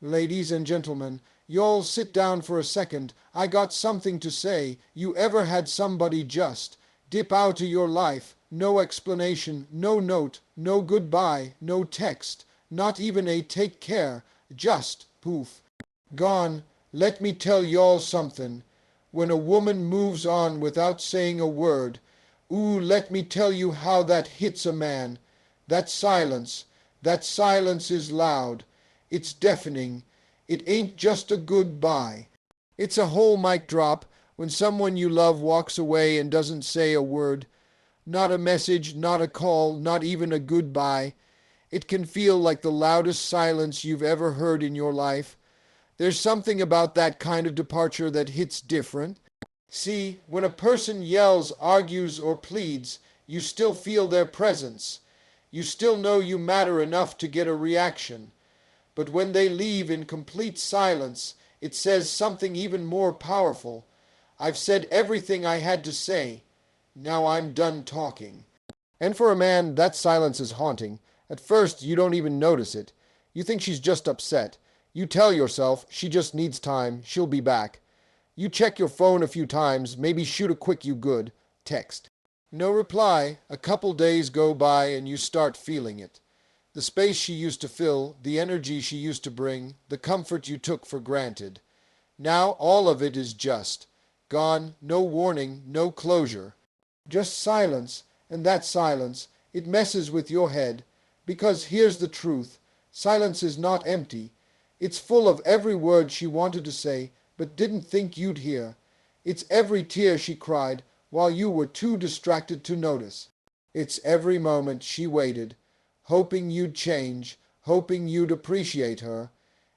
Ladies and gentlemen, y'all sit down for a second. I got something to say. You ever had somebody just dip out of your life? No explanation, no note, no goodbye, no text, not even a take care. Just poof. Gone. Let me tell y'all something. When a woman moves on without saying a word, ooh, let me tell you how that hits a man. That silence is loud. It's deafening. It ain't just a goodbye. It's a whole mic drop when someone you love walks away and doesn't say a word. Not a message, not a call, not even a goodbye. It can feel like the loudest silence you've ever heard in your life. There's something about that kind of departure that hits different. See, when a person yells, argues, or pleads, you still feel their presence. You still know you matter enough to get a reaction. But when they leave in complete silence, it says something even more powerful. I've said everything I had to say. Now I'm done talking. And for a man, that silence is haunting. At first, you don't even notice it. You think she's just upset. You tell yourself she just needs time, she'll be back. You check your phone a few times, maybe shoot a quick you good text. No reply. A couple days go by and you start feeling it. The space she used to fill, the energy she used to bring, the comfort you took for granted. Now all of it is just gone, no warning, no closure. Just silence, and that silence, it messes with your head. Because here's the truth, silence is not empty. It's full of every word she wanted to say, but didn't think you'd hear. It's every tear she cried, while you were too distracted to notice. It's every moment she waited, hoping you'd change, hoping you'd appreciate her,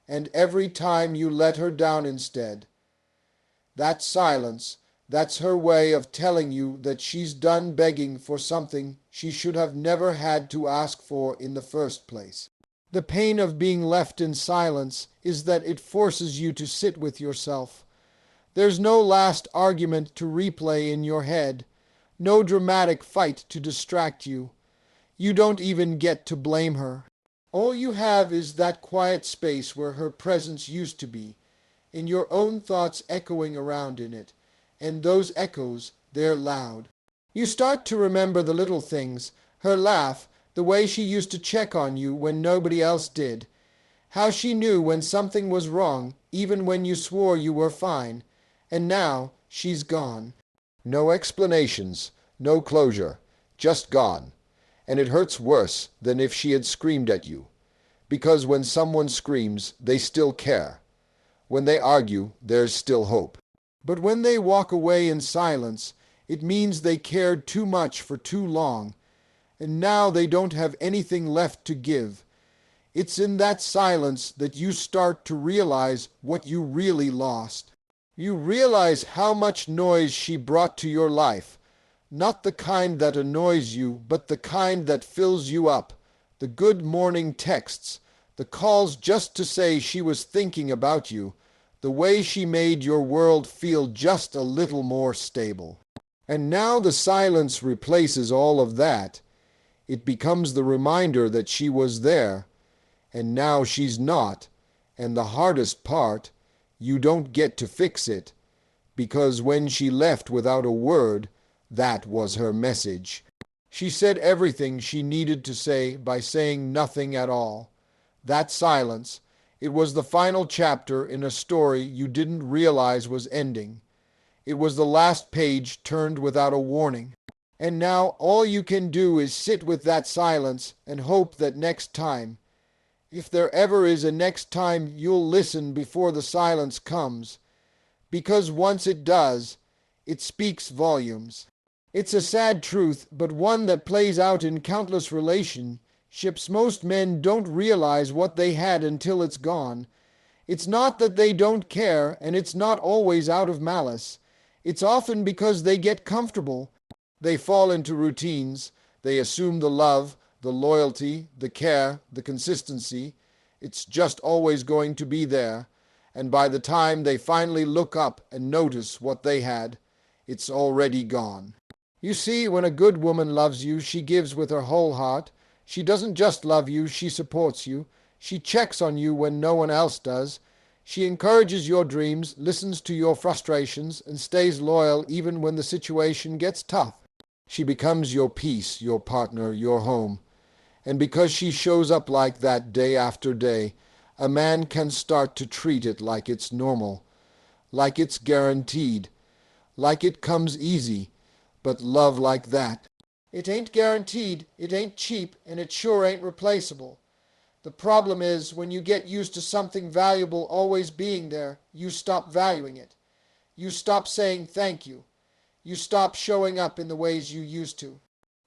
and every time you let her down instead. That silence, that's her way of telling you that she's done begging for something she should have never had to ask for in the first place. The pain of being left in silence is that it forces you to sit with yourself. There's no last argument to replay in your head, no dramatic fight to distract you. You don't even get to blame her. All you have is that quiet space where her presence used to be, in your own thoughts echoing around in it, and those echoes, they're loud. You start to remember the little things, her laugh, the way she used to check on you when nobody else did, how she knew when something was wrong, even when you swore you were fine, and now she's gone. No explanations, no closure, just gone. And it hurts worse than if she had screamed at you, because when someone screams, they still care. When they argue, there's still hope. But when they walk away in silence, it means they cared too much for too long, and now they don't have anything left to give. It's in that silence that you start to realize what you really lost. You realize how much noise she brought to your life, not the kind that annoys you, but the kind that fills you up, the good morning texts, the calls just to say she was thinking about you, the way she made your world feel just a little more stable. And now the silence replaces all of that. It becomes the reminder that she was there, and now she's not. And the hardest part, you don't get to fix it, because when she left without a word, that was her message. She said everything she needed to say by saying nothing at all. That silence, it was the final chapter in a story you didn't realize was ending. It was the last page turned without a warning. And now all you can do is sit with that silence and hope that next time, if there ever is a next time, you'll listen before the silence comes. Because once it does, it speaks volumes. It's a sad truth, but one that plays out in countless relationships. Most men don't realize what they had until it's gone. It's not that they don't care, and it's not always out of malice. It's often because they get comfortable. They fall into routines. They assume the love, the loyalty, the care, the consistency. It's just always going to be there. And by the time they finally look up and notice what they had, it's already gone. You see, when a good woman loves you, she gives with her whole heart. She doesn't just love you, she supports you. She checks on you when no one else does. She encourages your dreams, listens to your frustrations, and stays loyal even when the situation gets tough. She becomes your peace, your partner, your home. And because she shows up like that day after day, a man can start to treat it like it's normal, like it's guaranteed, like it comes easy. But love like that, it ain't guaranteed, it ain't cheap, and it sure ain't replaceable. The problem is, when you get used to something valuable always being there, you stop valuing it. You stop saying thank you. You stop showing up in the ways you used to.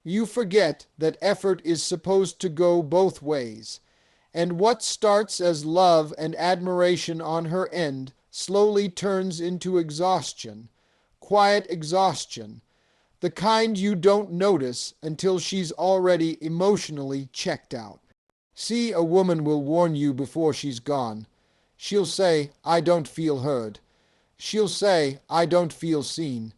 You forget that effort is supposed to go both ways. And what starts as love and admiration on her end slowly turns into exhaustion, quiet exhaustion, the kind you don't notice until she's already emotionally checked out. See, a woman will warn you before she's gone. She'll say, "I don't feel heard." She'll say, "I don't feel seen."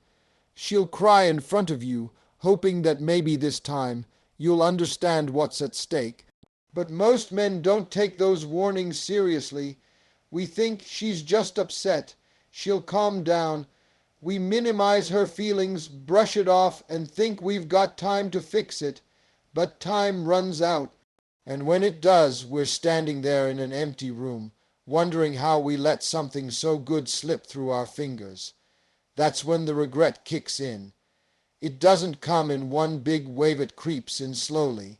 She'll cry in front of you, hoping that maybe this time you'll understand what's at stake. But most men don't take those warnings seriously. We think she's just upset. She'll calm down. We minimize her feelings, brush it off, and think we've got time to fix it. But time runs out. And when it does, we're standing there in an empty room, wondering how we let something so good slip through our fingers. That's when the regret kicks in. It doesn't come in one big wave, it creeps in slowly.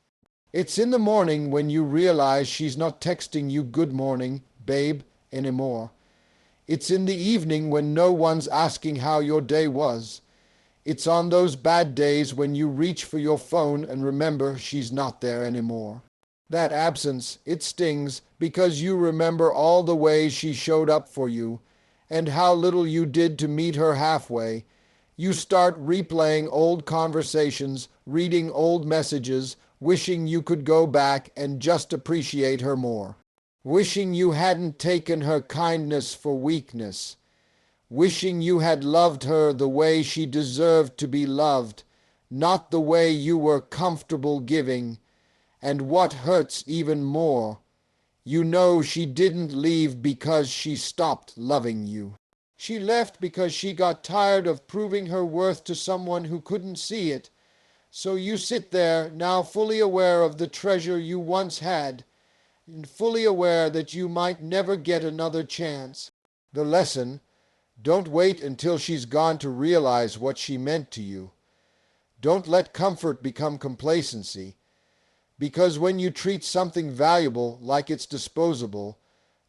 It's in the morning when you realize she's not texting you "good morning, babe" anymore. It's in the evening when no one's asking how your day was. It's on those bad days when you reach for your phone and remember she's not there anymore. That absence, it stings because you remember all the ways she showed up for you and how little you did to meet her halfway. You start replaying old conversations, reading old messages, wishing you could go back and just appreciate her more. Wishing you hadn't taken her kindness for weakness. Wishing you had loved her the way she deserved to be loved, not the way you were comfortable giving. And what hurts even more, you know she didn't leave because she stopped loving you. She left because she got tired of proving her worth to someone who couldn't see it. So you sit there, now fully aware of the treasure you once had, and fully aware that you might never get another chance. The lesson: don't wait until she's gone to realize what she meant to you. Don't let comfort become complacency. Because when you treat something valuable like it's disposable,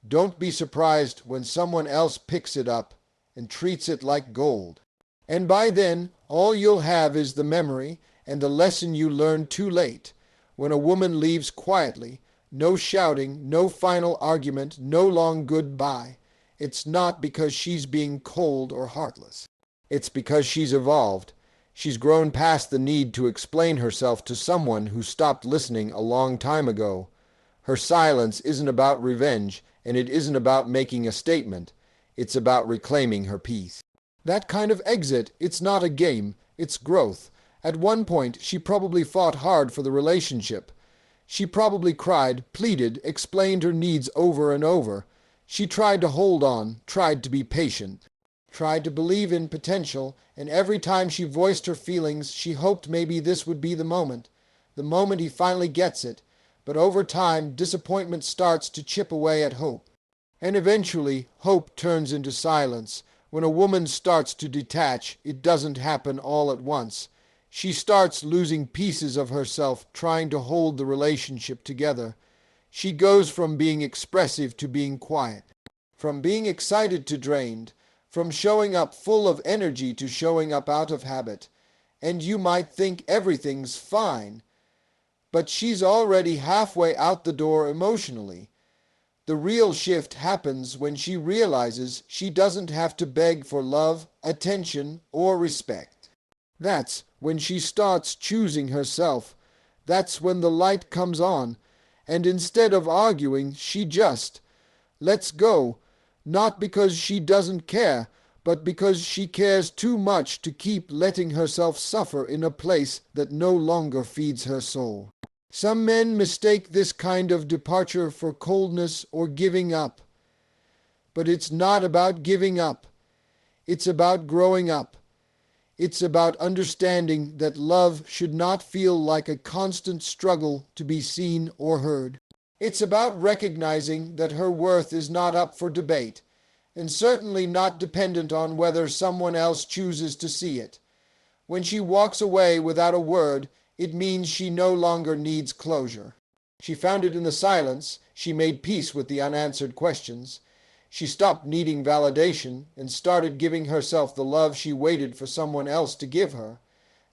don't be surprised when someone else picks it up and treats it like gold. And by then, all you'll have is the memory and the lesson you learned too late. When a woman leaves quietly, no shouting, no final argument, no long goodbye, it's not because she's being cold or heartless. It's because she's evolved. She's grown past the need to explain herself to someone who stopped listening a long time ago. Her silence isn't about revenge, and it isn't about making a statement. It's about reclaiming her peace. That kind of exit, it's not a game, it's growth. At one point, she probably fought hard for the relationship. She probably cried, pleaded, explained her needs over and over. She tried to hold on, tried to be patient, tried to believe in potential, and every time she voiced her feelings, she hoped maybe this would be the moment he finally gets it. But over time, disappointment starts to chip away at hope. And eventually, hope turns into silence. When a woman starts to detach, it doesn't happen all at once. She starts losing pieces of herself trying to hold the relationship together. She goes from being expressive to being quiet, from being excited to drained, from showing up full of energy to showing up out of habit. And you might think everything's fine, but she's already halfway out the door emotionally. The real shift happens when she realizes she doesn't have to beg for love, attention, or respect. That's when she starts choosing herself. That's when the light comes on, and instead of arguing, she just lets go, not because she doesn't care, but because she cares too much to keep letting herself suffer in a place that no longer feeds her soul. Some men mistake this kind of departure for coldness or giving up. But it's not about giving up. It's about growing up. It's about understanding that love should not feel like a constant struggle to be seen or heard. It's about recognizing that her worth is not up for debate, and certainly not dependent on whether someone else chooses to see it. When she walks away without a word, it means she no longer needs closure. She found it in the silence. She made peace with the unanswered questions. She stopped needing validation and started giving herself the love she waited for someone else to give her.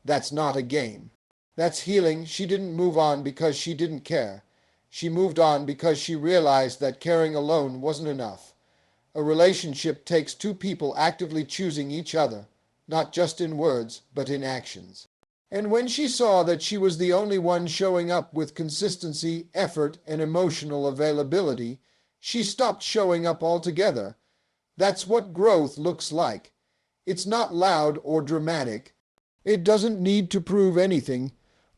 That's not a game. That's healing. She didn't move on because she didn't care. She moved on because she realized that caring alone wasn't enough. A relationship takes two people actively choosing each other, not just in words, but in actions. And when she saw that she was the only one showing up with consistency, effort, and emotional availability, she stopped showing up altogether. That's what growth looks like. It's not loud or dramatic. It doesn't need to prove anything.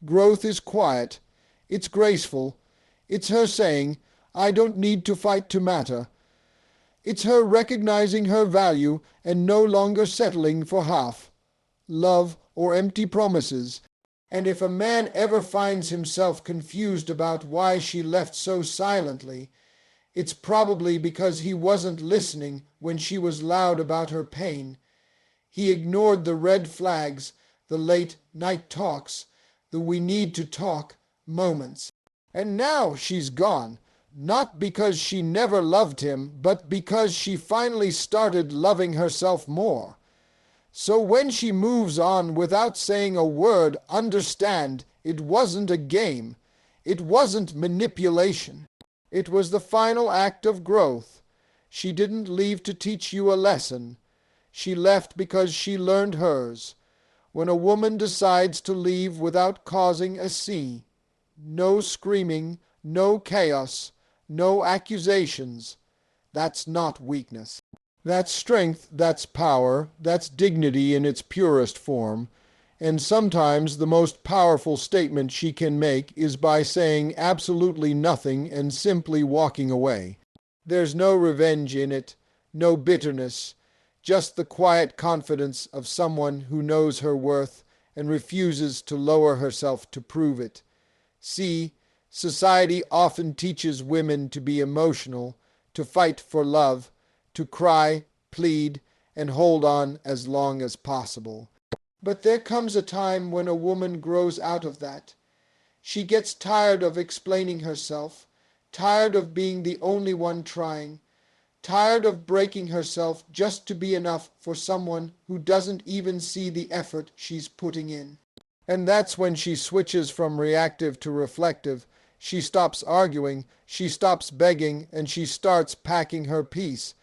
Growth is quiet. It's graceful. It's her saying, "I don't need to fight to matter." It's her recognizing her value and no longer settling for half, love, or empty promises. And if a man ever finds himself confused about why she left so silently, it's probably because he wasn't listening when she was loud about her pain. He ignored the red flags, the late night talks, the "we need to talk" moments. And now she's gone, not because she never loved him, but because she finally started loving herself more. So when she moves on without saying a word, understand it wasn't a game. It wasn't manipulation. It was the final act of growth. She didn't leave to teach you a lesson. She left because she learned hers. When a woman decides to leave without causing a scene, no screaming, no chaos, no accusations, that's not weakness. That's strength, that's power, that's dignity in its purest form. And sometimes the most powerful statement she can make is by saying absolutely nothing and simply walking away. There's no revenge in it, no bitterness, just the quiet confidence of someone who knows her worth and refuses to lower herself to prove it. See, society often teaches women to be emotional, to fight for love, to cry, plead, and hold on as long as possible. But there comes a time when a woman grows out of that. She gets tired of explaining herself, tired of being the only one trying, tired of breaking herself just to be enough for someone who doesn't even see the effort she's putting in. And that's when she switches from reactive to reflective. She stops arguing, she stops begging, and she starts packing her peace.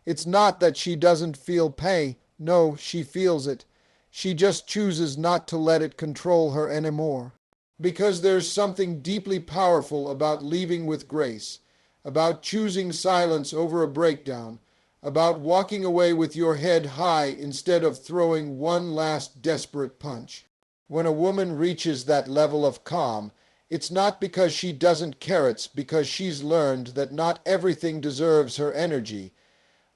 It's not that she doesn't feel pain. No, she feels it. She just chooses not to let it control her anymore. Because there's something deeply powerful about leaving with grace, about choosing silence over a breakdown, about walking away with your head high instead of throwing one last desperate punch. When a woman reaches that level of calm, it's not because she doesn't care, it's because she's learned that not everything deserves her energy.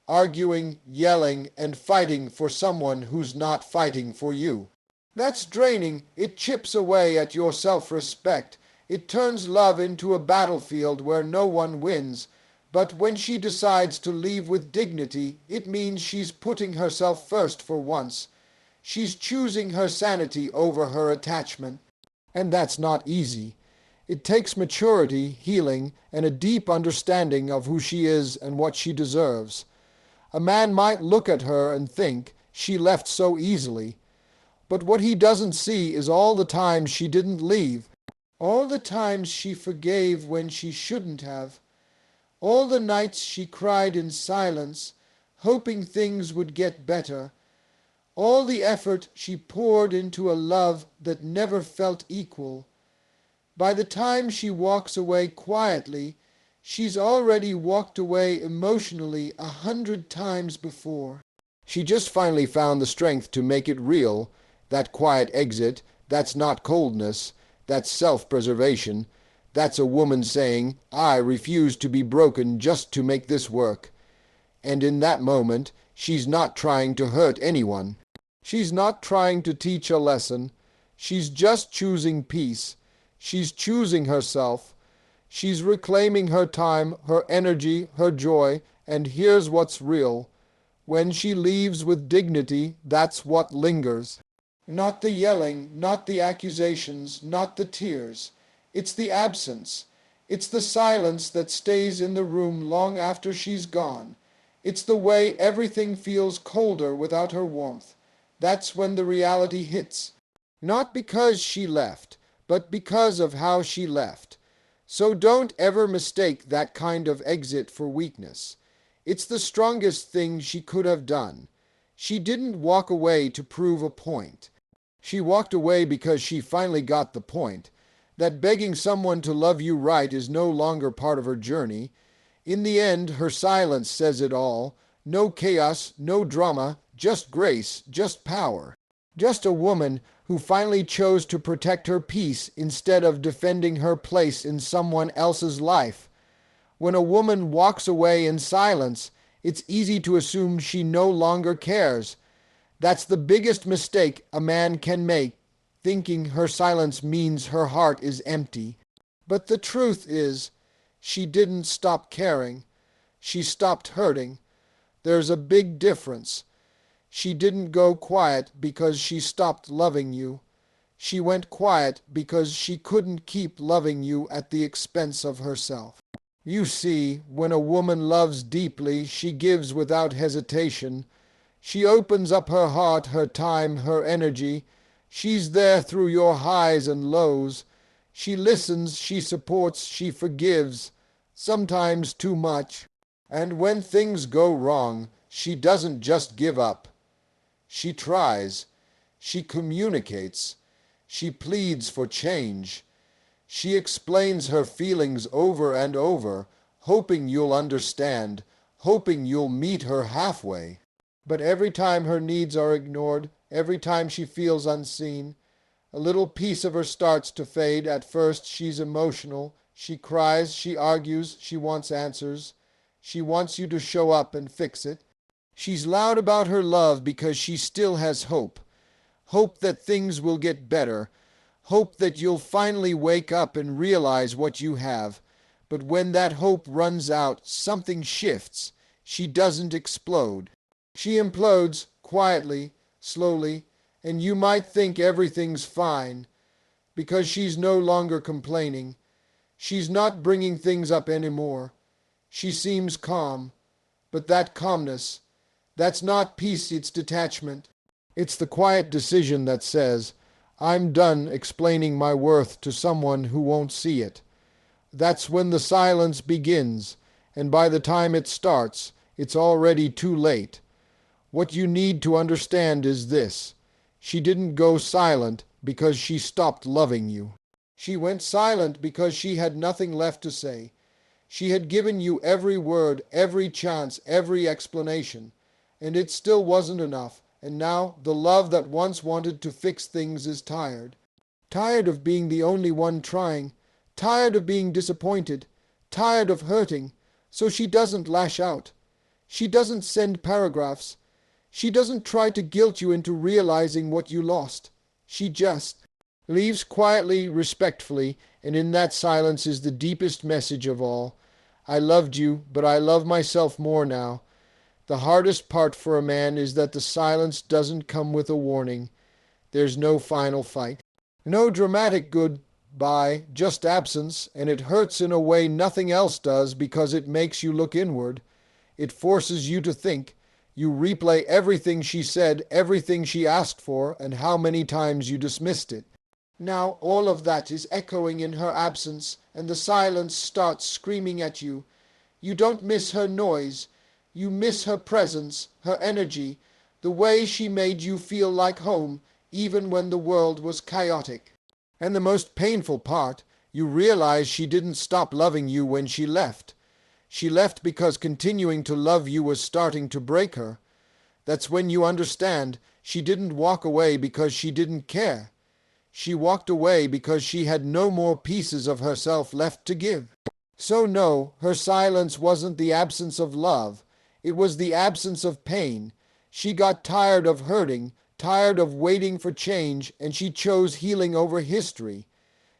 Arguing, yelling, and fighting for someone who's not fighting for you. That's draining. It chips away at your self-respect. It turns love into a battlefield where no one wins. But when she decides to leave with dignity, it means she's putting herself first for once. She's choosing her sanity over her attachment. And that's not easy. It takes maturity, healing, and a deep understanding of who she is and what she deserves. A man might look at her and think, she left so easily. But what he doesn't see is all the times she didn't leave, all the times she forgave when she shouldn't have, all the nights she cried in silence, hoping things would get better, all the effort she poured into a love that never felt equal. By the time she walks away quietly, she's already walked away emotionally 100 times before. She just finally found the strength to make it real. That quiet exit, that's not coldness. That's self-preservation. That's a woman saying, I refuse to be broken just to make this work. And in that moment, she's not trying to hurt anyone. She's not trying to teach a lesson. She's just choosing peace. She's choosing herself. She's reclaiming her time, her energy, her joy, and here's what's real. When she leaves with dignity, that's what lingers. Not the yelling, not the accusations, not the tears. It's the absence. It's the silence that stays in the room long after she's gone. It's the way everything feels colder without her warmth. That's when the reality hits. Not because she left, but because of how she left. So don't ever mistake that kind of exit for weakness. It's the strongest thing she could have done. She didn't walk away to prove a point. She walked away because she finally got the point that begging someone to love you right is no longer part of her journey. In the end, her silence says it all. No chaos, no drama, just grace, just power. Just a woman who finally chose to protect her peace instead of defending her place in someone else's life. When a woman walks away in silence, it's easy to assume she no longer cares. That's the biggest mistake a man can make, thinking her silence means her heart is empty. But the truth is, she didn't stop caring. She stopped hurting. There's a big difference. She didn't go quiet because she stopped loving you. She went quiet because she couldn't keep loving you at the expense of herself. You see, when a woman loves deeply, she gives without hesitation. She opens up her heart, her time, her energy. She's there through your highs and lows. She listens, she supports, she forgives, sometimes too much. And when things go wrong, she doesn't just give up. She tries. She communicates. She pleads for change. She explains her feelings over and over, hoping you'll understand, hoping you'll meet her halfway. But every time her needs are ignored, every time she feels unseen, a little piece of her starts to fade. At first she's emotional. She cries, she argues, she wants answers. She wants you to show up and fix it. She's loud about her love because she still has hope. Hope that things will get better. Hope that you'll finally wake up and realize what you have. But when that hope runs out, something shifts. She doesn't explode. She implodes quietly, slowly, and you might think everything's fine because she's no longer complaining. She's not bringing things up anymore. She seems calm, but that calmness, that's not peace, it's detachment. It's the quiet decision that says, I'm done explaining my worth to someone who won't see it. That's when the silence begins, and by the time it starts, it's already too late. What you need to understand is this. She didn't go silent because she stopped loving you. She went silent because she had nothing left to say. She had given you every word, every chance, every explanation, and it still wasn't enough. And now the love that once wanted to fix things is tired. Tired of being the only one trying. Tired of being disappointed. Tired of hurting. So she doesn't lash out. She doesn't send paragraphs. She doesn't try to guilt you into realizing what you lost. She just leaves quietly, respectfully, and in that silence is the deepest message of all. I loved you, but I love myself more now. The hardest part for a man is that the silence doesn't come with a warning. There's no final fight. No dramatic goodbye, just absence, and it hurts in a way nothing else does because it makes you look inward. It forces you to think. You replay everything she said, everything she asked for, and how many times you dismissed it. Now all of that is echoing in her absence, and the silence starts screaming at you. You don't miss her noise. You miss her presence, her energy, the way she made you feel like home, even when the world was chaotic. And the most painful part, you realize she didn't stop loving you when she left. She left because continuing to love you was starting to break her. That's when you understand she didn't walk away because she didn't care. She walked away because she had no more pieces of herself left to give. So no, her silence wasn't the absence of love. It was the absence of pain. She got tired of hurting, tired of waiting for change, and she chose healing over history.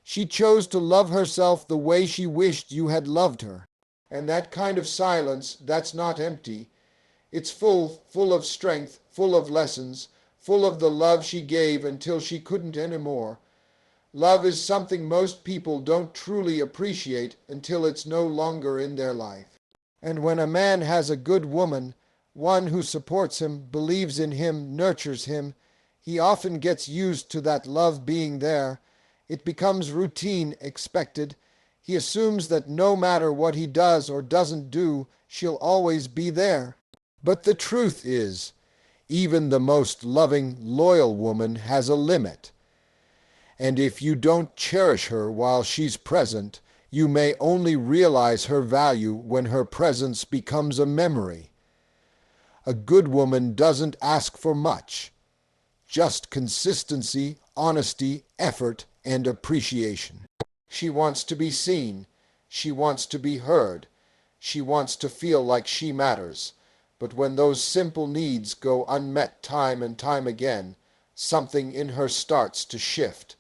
She chose to love herself the way she wished you had loved her. And that kind of silence, that's not empty. It's full of strength, full of lessons, full of the love she gave until she couldn't anymore. Love is something most people don't truly appreciate until it's no longer in their life. And when a man has a good woman, one who supports him, believes in him, nurtures him, he often gets used to that love being there. It becomes routine, expected. He assumes that no matter what he does or doesn't do, she'll always be there. But the truth is, even the most loving, loyal woman has a limit. And if you don't cherish her while she's present, you may only realize her value when her presence becomes a memory. A good woman doesn't ask for much, just consistency, honesty, effort, and appreciation. She wants to be seen. She wants to be heard. She wants to feel like she matters. But when those simple needs go unmet time and time again, something in her starts to shift.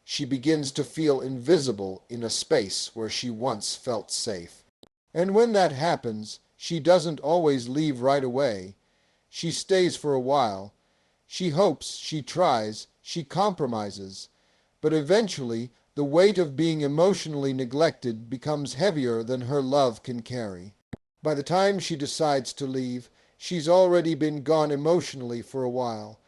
She begins to feel invisible in a space where she once felt safe. And when that happens, she doesn't always leave right away. She stays for a while. She hopes, she tries, she compromises. But eventually, the weight of being emotionally neglected becomes heavier than her love can carry. By the time she decides to leave, she's already been gone emotionally for a while.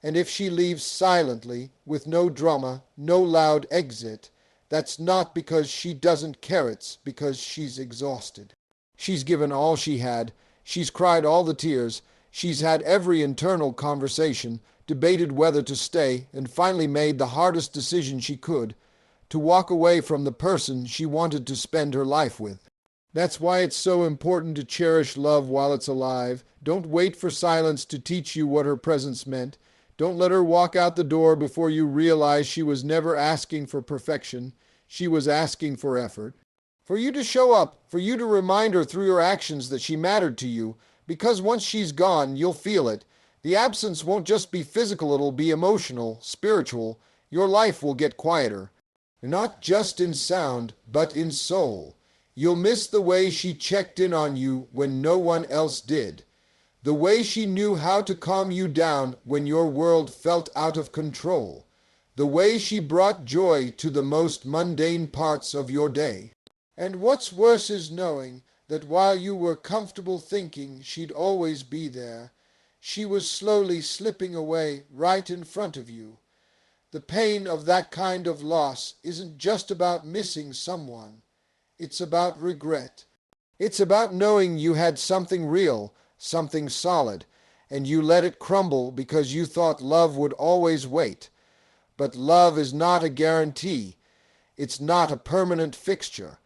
And if she leaves silently, with no drama, no loud exit, that's not because she doesn't care, it's because she's exhausted. She's given all she had, she's cried all the tears, she's had every internal conversation, debated whether to stay, and finally made the hardest decision she could, to walk away from the person she wanted to spend her life with. That's why it's so important to cherish love while it's alive. Don't wait for silence to teach you what her presence meant. Don't let her walk out the door before you realize she was never asking for perfection. She was asking for effort. For you to show up, for you to remind her through your actions that she mattered to you, because once she's gone, you'll feel it. The absence won't just be physical, it'll be emotional, spiritual. Your life will get quieter. Not just in sound, but in soul. You'll miss the way she checked in on you when no one else did. The way she knew how to calm you down when your world felt out of control. The way she brought joy to the most mundane parts of your day. And what's worse is knowing that while you were comfortable thinking she'd always be there, she was slowly slipping away right in front of you. The pain of that kind of loss isn't just about missing someone. It's about regret. It's about knowing you had something real, something solid, and you let it crumble because you thought love would always wait. But love is not a guarantee. It's not a permanent fixture.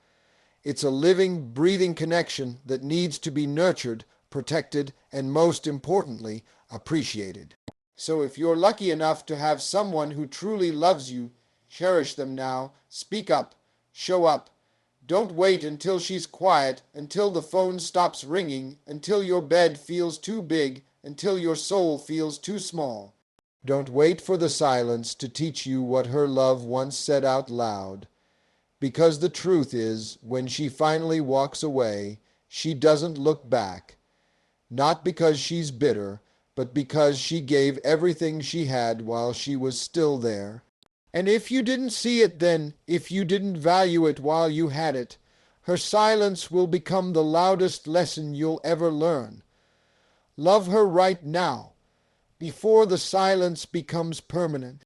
It's a living, breathing connection that needs to be nurtured, protected, and most importantly, appreciated. So if you're lucky enough to have someone who truly loves you, cherish them now, speak up, show up. Don't wait until she's quiet, until the phone stops ringing, until your bed feels too big, until your soul feels too small. Don't wait for the silence to teach you what her love once said out loud. Because the truth is, when she finally walks away, she doesn't look back. Not because she's bitter, but because she gave everything she had while she was still there. And if you didn't see it then, if you didn't value it while you had it, her silence will become the loudest lesson you'll ever learn. Love her right now, before the silence becomes permanent.